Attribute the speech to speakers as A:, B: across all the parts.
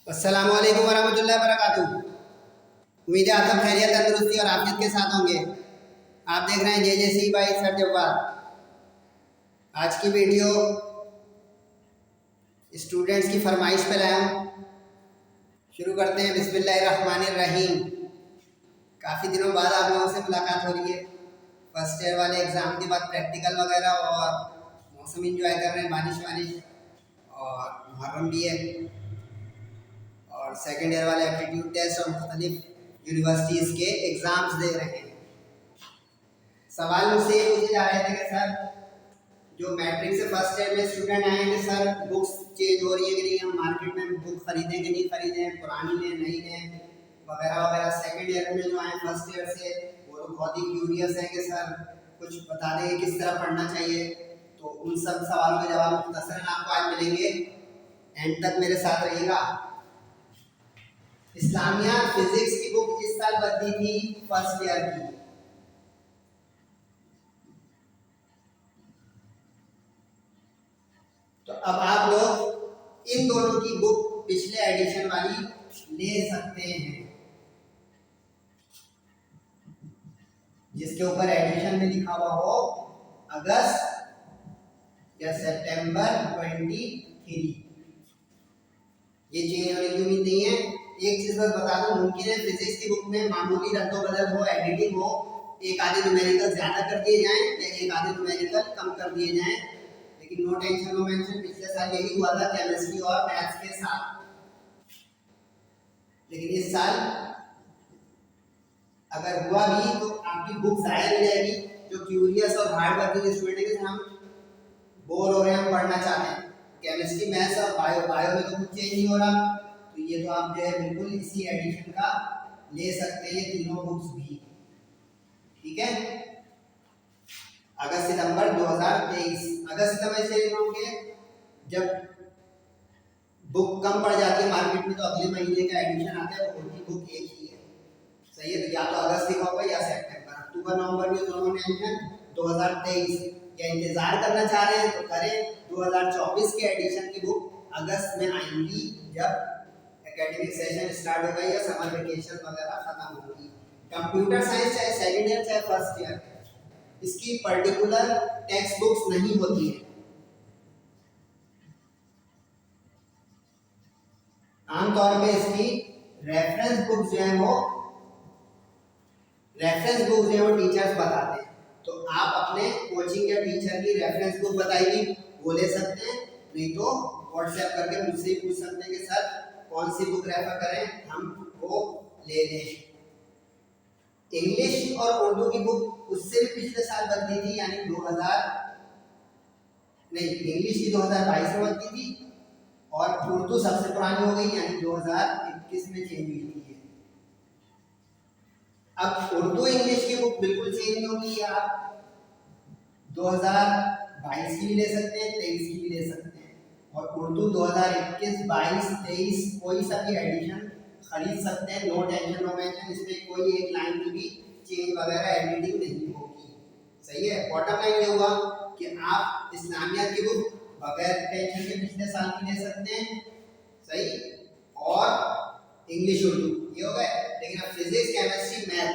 A: अस्सलामु अलैकुम वरहमतुल्लाहि वबरकातुहू। उम्मीद है आप सब खैरियत तंदुरुस्ती और आफियत के साथ होंगे। आप देख रहे हैं JJC बाई सर जब्बार। आज की वीडियो स्टूडेंट्स की फरमाइश पे लाया हूँ। शुरू करते हैं बिस्मिल्लाहिर्रहमानिर्रहीम। काफ़ी दिनों बाद आप लोगों से मुलाकात हो रही है। फर्स्ट ईयर वाले एग्ज़ाम के बाद प्रैक्टिकल वगैरह और मौसम इंजॉय कर रहे हैं, बारिश वारिश और मुहर्रम भी है। और सेकेंड ईयर वाले एप्टीट्यूड टेस्ट और मुख्तलिफ यूनिवर्सिटीज़ के एग्ज़ाम्स दे रहे हैं। सवाल मुझसे ये पूछे जा रहे थे कि सर जो मैट्रिक से फर्स्ट ईयर में स्टूडेंट आए हैं सर बुक्स चेंज हो रही है कि नहीं, हम मार्केट में बुक खरीदें कि नहीं खरीदें, पुरानी लें नई लें वगैरह वगैरह। सेकेंड ईयर में जो आए फर्स्ट ईयर से वो लोग बहुत ही क्यूरियस हैं कि सर कुछ बता दें किस तरह पढ़ना चाहिए। तो उन सब सवालों के जवाब मुख्तसरन आपको आज मिलेंगे। एंड तक मेरे साथ रहिएगा। इस्लामिया फिजिक्स की बुक इस साल बदली थी फर्स्ट ईयर की। तो अब आप लोग इन दोनों की बुक पिछले एडिशन वाली ले सकते हैं, जिसके ऊपर एडिशन में लिखा हुआ हो अगस्त या सितंबर 23। ये चेंज होने की उम्मीद नहीं है। एक चीज बस बता दूं, मुमकिन है फिजिक्स की बुक में मामूली रद्दो बदल हो, एडिटिंग हो, एक आधे न्यूमेरिकल ज्यादा कर दिए जाएं या एक आधे न्यूमेरिकल कम कर दिए जाएं। लेकिन नो टेंशन नो मेंशन, पिछले साल यही हुआ था केमिस्ट्री और मैथ्स के साथ। लेकिन इस साल अगर हुआ भी तो आपकी बुक जाया नहीं जाएगी। जो क्यूरियस और हार्ड वर्किंग स्टूडेंट है कि हम बोर हो रहे हैं, हम पढ़ना चाहते हैं, केमिस्ट्री मैथ्स और बायो में तो कुछ चेंज नहीं हो रहा, तो ये तो आप जो है बिल्कुल इसी एडिशन का ले सकते हैं, तीनों बुक्स भी। ठीक है, अगस्त सितंबर 2023। अगस्त सितंबर से होंगे जब बुक कम पड़ जाती है मार्केट में, तो अगले महीने का एडिशन आता है, वो उनकी बुक एक ही है। सही है, तो या तो अगस्त लिखा होगा या सितंबर। अक्टूबर नवंबर में दोनों में एडिशन 2023। या इंतजार करना चाह रहे हैं तो करें, 2024 के एडिशन की बुक अगस्त में आएंगी जब एकेडमिक सेशन स्टार्ट होगा या समर वेकेशन वगैरह खत्म होगी। कंप्यूटर साइंस चाहे सेकेंड ईयर चाहे फर्स्ट ईयर, इसकी पर्टिकुलर टेक्स्ट बुक्स नहीं होती है। आमतौर पे इसकी रेफरेंस बुक्स जो है वो टीचर्स बताते हैं। तो आप अपने कोचिंग या टीचर की रेफरेंस बुक बताइए, वो ले सकते हैं। नहीं तो व्हाट्सएप करके मुझसे पूछ सकते हैं कि सर कौन सी बुक रेफर करें, हम वो ले लें। इंग्लिश और उर्दू की बुक उससे भी पिछले साल बदली थी, यानी इंग्लिश की 2022 में बदली थी और उर्दू सबसे पुरानी हो गई, यानी 2021 में चेंज हुई थी। अब उर्दू इंग्लिश की बुक बिल्कुल चेंज नहीं होगी। आप 2022 की भी ले सकते हैं, 23 की भी ले सकते हैं। और उर्दू 2021, 22, 23 कोई सा भी एडिशन खरीद सकते हैं। नो टेंशन नो मेंशन, इसमें कोई एक लाइन की भी चेंज वगैरह एडिटिंग नहीं होगी। सही है, बॉटम लाइन ये हुआ कि आप इस्लामिया की बुक बगैर टेंशन के पिछले साल की ले सकते हैं। सही, और इंग्लिश उर्दू ये हो गए। लेकिन अब फिजिक्स केमिस्ट्री मैथ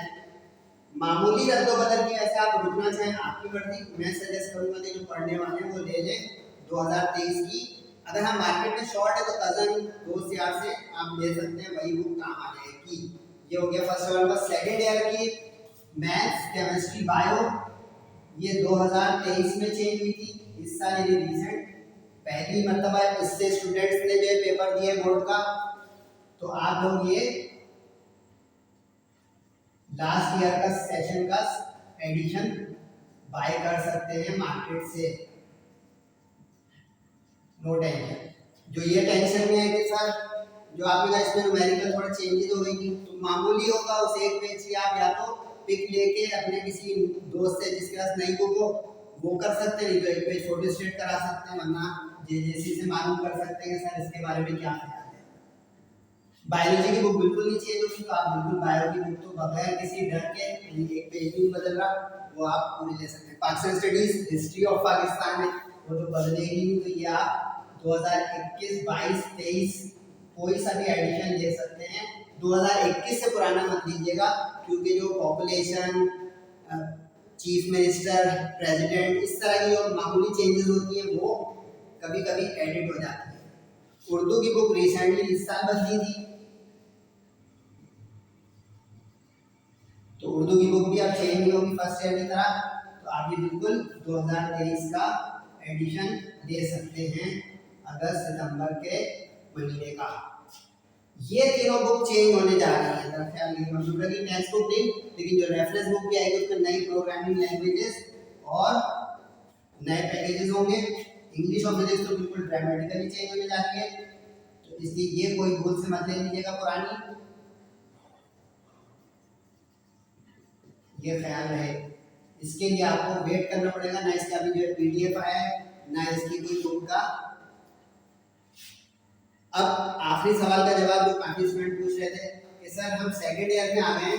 A: मामूली रद्दो बदल की, ऐसे आप रुकना चाहें आपकी मर्जी। मैं सजेस्ट करूंगा कि जो पढ़ने वाले हैं वो ले लें 2023 की। अगर हम मार्केट में शॉर्ट है तो कजन दोस्त यार से आप ले सकते हैं, वही बुक काम आ जाएगी। ये हो गया फर्स्ट ईयर का। सेकेंड ईयर की मैथ्स केमिस्ट्री बायो ये 2023 में चेंज हुई थी, इस साल यानी रिसेंट पहली मरतबा इससे स्टूडेंट्स ने जो पेपर दिए बोर्ड का। तो आप लोग ये लास्ट ईयर का सेशन का एडिशन बाय कर सकते हैं मार्केट से। No tension. जो ये टेंशन में है कि सर जो आपने इसमें न्यूमेरिकल थोड़ा चेंजेस हो गई थी, तो मामूली होगा, उस एक पेज की आप या तो पिक लेके अपने किसी दोस्त से जिसके पास नई बुक हो वो कर सकते हैं, नहीं तो एक पेज फोटो स्टेट करा सकते हैं, वरना JJC से मालूम कर सकते हैं सर इसके बारे में क्या ख्याल है। बायोलॉजी की बुक बिल्कुल नहीं चेंज होगी, तो आप बिल्कुल बायो की बुक तो बगैर किसी डर के, एक पेज भी बदल रहा, वो आप पूरी ले सकते हैं। Pakistan studies history of Pakistan में वो तो बदलेगी नहीं, तो ये आप 2021, 22, 23 कोई सा भी एडिशन ले सकते हैं। 2021 से पुराना मत लीजिएगा, क्योंकि जो पॉपुलेशन, चीफ मिनिस्टर, प्रेसिडेंट, इस तरह की जो मामूली चेंजेस होती हैं वो कभी कभी एडिट हो जाती है। उर्दू की बुक रिसेंटली इस साल बदली थी, तो उर्दू की बुक भी अब चेंज नहीं होगी फर्स्ट ईयर की तरह। तो आप ये बिल्कुल 2023 का एडिशन ले सकते हैं अगस्त सितंबर के महीने का। ये तीनों बुक चेंज होने जा रही है, जरा ख्याल रखिए। कंप्यूटर की टेक्स्ट बुक नहीं, लेकिन जो रेफरेंस बुक भी आएगी उसमें नई प्रोग्रामिंग लैंग्वेजेस और नए पैकेजेस होंगे। इंग्लिश और फिजिक्स तो बिल्कुल ड्रामेटिकली चेंज होने जा रही है, तो इसलिए ये कोई भूल से मत ले लीजिएगा पुरानी, ये ख्याल रहे। इसके लिए आपको वेट करना पड़ेगा, ना इसका अभी जो पीडीएफ आया है, ना इसकी कोई बुक का। अब आखिरी सवाल का जवाब जो काफी स्टूडेंट पूछ रहे थे कि सर हम सेकंड ईयर में आ गए,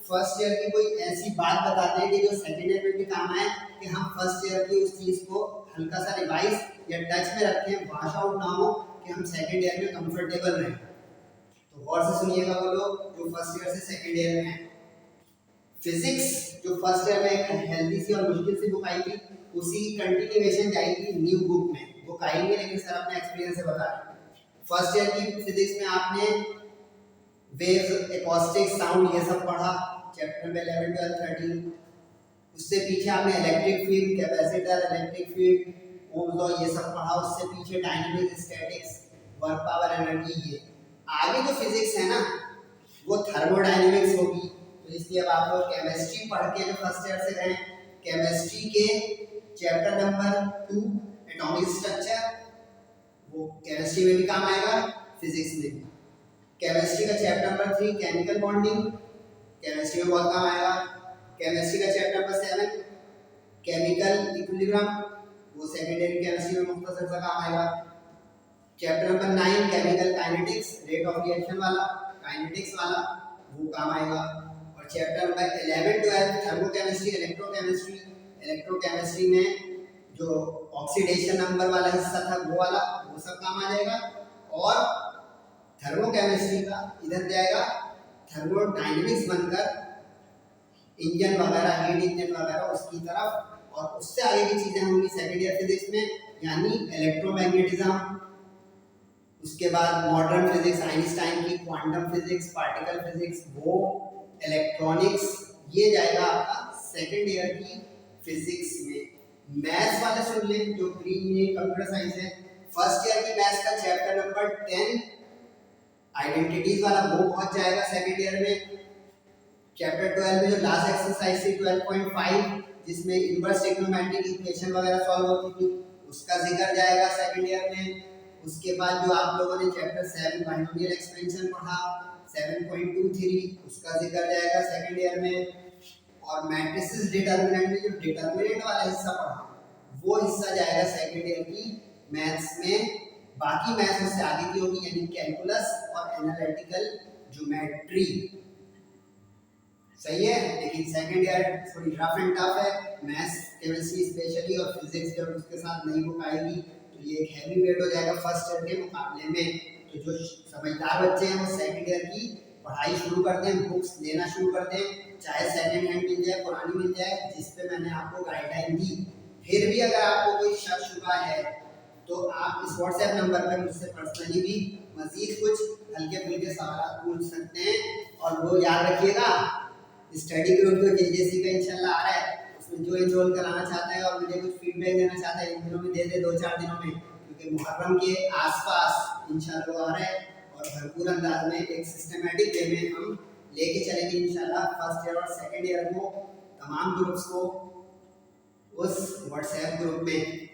A: फर्स्ट ईयर की कोई ऐसी बात बताते हैं कि जो सेकंड ईयर में भी काम आए, कि हम फर्स्ट ईयर की उस चीज को हल्का सा रिवाइज या टच में रखें, वॉश आउट ना हो, कि हम सेकंड ईयर में कंफर्टेबल रहें। तो गौर से सुनिएगा वो लोग जो फर्स्ट ईयर से सेकंड ईयर में हैं। फिजिक्स जो फर्स्ट ईयर में एक हेल्दी सी और मुश्किल सी बुक आई थी, उसी की कंटिन्यूएशन जाएगी न्यू बुक में। बुक आएंगे लेकिन सर अपने एक्सपीरियंस से बता रहे हैं। फर्स्ट ईयर की फिजिक्स में आपने वेव्स, एकॉस्टिक, साउंड ये सब पढ़ा, चैप्टर में 11, 12, 13। उससे पीछे आपने electric field, capacitor, electric field, Ohm's law ये सब पढ़ा। उससे पीछे dynamics, statics, work, power, energy. ये आगे जो फिजिक्स है ना वो थर्मोडायनेमिक्स होगी। तो इसलिए अब आप लोग केमिस्ट्री पढ़ के जो फर्स्ट ईयर से गए, केमिस्ट्री के चैप्टर नंबर 2 एटॉमिक स्ट्रक्चर, वो केमिस्ट्री में भी काम आएगा, फिजिक्स में भी। केमिस्ट्री का chapter number 3 chemical bonding, chemistry में बहुत काम आएगा। केमिस्ट्री का चैप्टर नंबर 7 केमिकल इक्विलिब्रियम, वो सेकेंडरी केमिस्ट्री में मुख्तसर सा काम आएगा। Chapter number 9 chemical kinetics, rate of reaction वाला, काइनेटिक्स वाला, वो काम आएगा। और chapter number 11, 12 thermochemistry, electrochemistry. Electrochemistry में जो ऑक्सीडेशन नंबर वाला हिस्सा था वो वाला, वो सब काम आ जाएगा। और थर्मोकेमिस्ट्री का इधर जाएगा थर्मोडायनेमिक्स बनकर इंजन वगैरह, हीट इंजन वगैरह उसकी तरफ। और उससे आगे की चीजें होंगी सेकेंड ईयर फिजिक्स में, यानी इलेक्ट्रोमैग्नेटिज्म, उसके बाद मॉडर्न फिजिक्स, आइंस्टाइन की क्वांटम फिजिक्स, पार्टिकल फिजिक्स, वो इलेक्ट्रॉनिक्स, ये जाएगा आपका सेकेंड ईयर की फिजिक्स में। मैथ्स वाले सुन लें जो प्री इंजीनियरिंग कंप्यूटर साइंस है, फर्स्ट ईयर की मैथ्स का चैप्टर नंबर 10 आइडेंटिटीज वाला वो पहुंच जाएगा सेकंड ईयर में। चैप्टर 12 में जो लास्ट एक्सरसाइज थी 12.5 जिसमें इनवर्स ट्रिग्नोमेट्रिक इक्वेशन वगैरह सॉल्व होती थी, उसका जिक्र जाएगा सेकंड ईयर में। उसके बाद जो आप लोगों ने चैप्टर 7 बाइनोमियल एक्सपेंशन पढ़ा 7.23, उसका जिक्र जाएगा सेकंड ईयर में। और मैट्रिसेस डिटरमिनेंट में जो डिटरमिनेंट वाला हिस्सा पढ़ा वो हिस्सा जाएगा सेकंड ईयर की मैथ्स में। बाकी मैथ्स उससे आगे की होगी, यानी कैलकुलस और एनालिटिकल ज्योमेट्री। सही है, लेकिन सेकंड ईयर थोड़ी रफ एंड टफ है। मैथ्स, केमिस्ट्री स्पेशली और फिजिक्स जब उसके साथ नई बुक आएगी तो ये एक हैवी वेट हो जाएगा फर्स्ट ईयर के मुकाबले में। तो जो समझदार बच्चे हैं वो सेकंड ईयर की पढ़ाई शुरू कर दें, बुक्स लेना शुरू कर दें, चाहे सेकंड हैंड मिल जाए, पुरानी मिल जाए, जिस पे मैंने आपको गाइडलाइन दी। फिर भी अगर आपको कोई शक शुबा है तो आप इस व्हाट्सएप नंबर पर मुझसे पर्सनली भी मजीद कुछ हल्के फुल्के सवाल पूछ सकते हैं। और वो याद रखिएगा, स्टडी ग्रुप जो जेजेसी का इंशाल्लाह आ रहा है, उसमें जो एनरोल कराना चाहता है और मुझे कुछ फीडबैक देना चाहता है इन दिनों में दे दे, 2-4 दिनों में, क्योंकि मुहर्रम के आसपास इंशाल्लाह वो आ रहा है। और भरपूर अंदाज में एक सिस्टमेटिक वे में हम लेके चलेंगे इंशाल्लाह फर्स्ट ईयर और सेकंड ईयर को, तमाम ग्रुप्स को उस व्हाट्सएप ग्रुप में।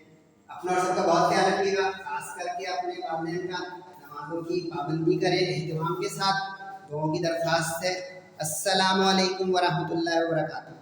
A: अपना और सबका बहुत ख्याल रखिएगा, खास करके अपने वालिदैन का नमाजों की पाबंदी करें एहतिमाम के साथ, दुआओं की दरख्वास्त है। अस्सलामु अलैकुम व रहमतुल्लाहि व बरकातहू।